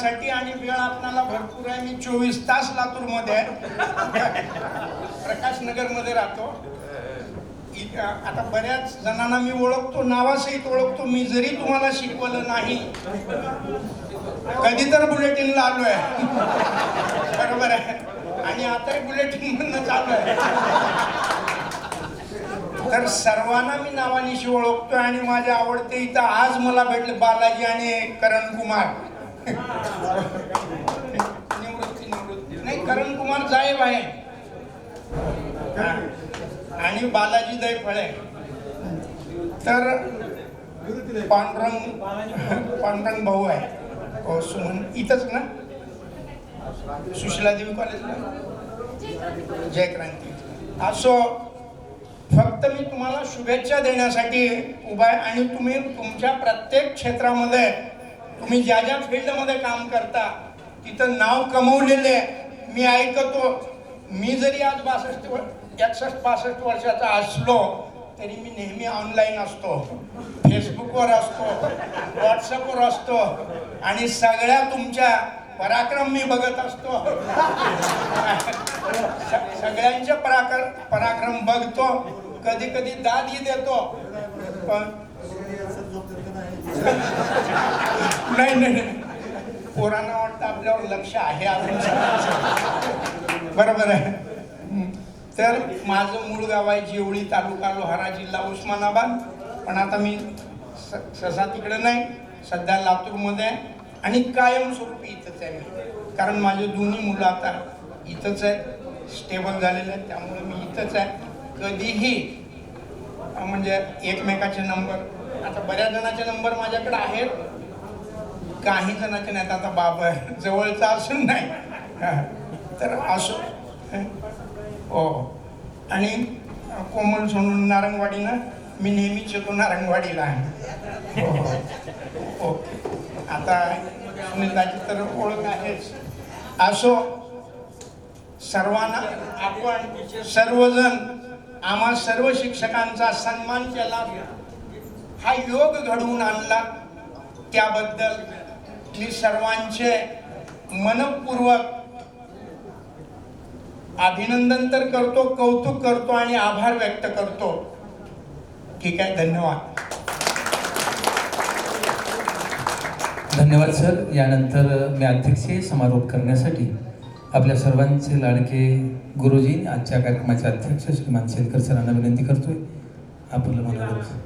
देण्यासाठी आणि वेळ आपल्याला भरपूर आहे. मी 24 तास लातूरमध्ये आहे, प्रकाशनगर मध्ये राहतो. आता बऱ्याच जणांना मी ओळखतो, नावासहित ओळखतो. मी जरी तुम्हाला शिकवलं नाही, कधी तर बुलेटिनला आलोय, बरोबर आहे, आणि आताही बुलेटिन मधनं चालू आहे. तर सर्वांना मी नावानिशी ओळखतो आणि माझे आवडते इथं आज मला भेटले बालाजी आणि करण कुमार. निवृत्ती नाही, करण कुमार साहेब आहे आणि बालाजी दैफळे. तर पांडुरंग भाऊ आहे. हो, सुमन इथंच ना, सुशीला देवी कॉलेजला, जय क्रांती. असो, फक्त मी तुम्हाला शुभेच्छा देण्यासाठी उभा आहे. आणि तुम्ही तुमच्या प्रत्येक क्षेत्रामध्ये तुम्ही ज्या ज्या फील्डमध्ये काम करता तिथं नाव कमवलेले मी ऐकतो. मी जरी आज 61-62 वर्षाचा असलो तरी मी नेहमी ऑनलाईन असतो, फेसबुकवर असतो, व्हॉट्सअपवर असतो आणि सगळ्या तुमच्या पराक्रम मी बघत असतो. सगळ्यांचे पराक्रम बघतो, कधी कधी दादही देतो. पण नाही, पोरांना वाटतं आपल्यावर लक्ष आहे अजून, बरोबर आहे. तर माझं मूळ गाव आहे जेवळी, तालुका लोहारा, जिल्हा उस्मानाबाद. पण आता मी सहसा तिकडे नाही, सध्या लातूरमध्ये आहे आणि कायमस्वरूपी इथंच आहे मी. कारण माझे दोन्ही मुलं आता इथंच आहेत, स्टेबल झालेले आहेत, त्यामुळे मी इथंच आहे. कधीही म्हणजे एकमेकाचे नंबर, आता बऱ्याच जणांचे नंबर माझ्याकडे आहेत, काही जणांचे नाहीत. आता बाबा जवळचा असून नाही, तर असो. हो, आणि कोमल सोनून नारंगवाडी ना, मी नेहमीच येतो नारंगवाडीला आहे. हो, ओके. आता सुनीलदाची तर ओळख आहेच. असो, सर्वांना आपण सर्वजण आम्हा सर्व शिक्षकांचा सन्मान केला, हा योग घडवून आणला, त्याबद्दल मी सर्वांचे मनपूर्वक अभिनंदन तर करतो, कौतुक करतो आणि आभार व्यक्त करतो. ठीक आहे, धन्यवाद. धन्यवाद सर. यानंतर मी अध्यक्षीय समारोप करण्यासाठी आपल्या सर्वांचे लाडके गुरुजी, आजच्या कार्यक्रमाचे अध्यक्ष श्रीमान शेलकर सरांना विनंती करतोय. आपलं मनोरंजन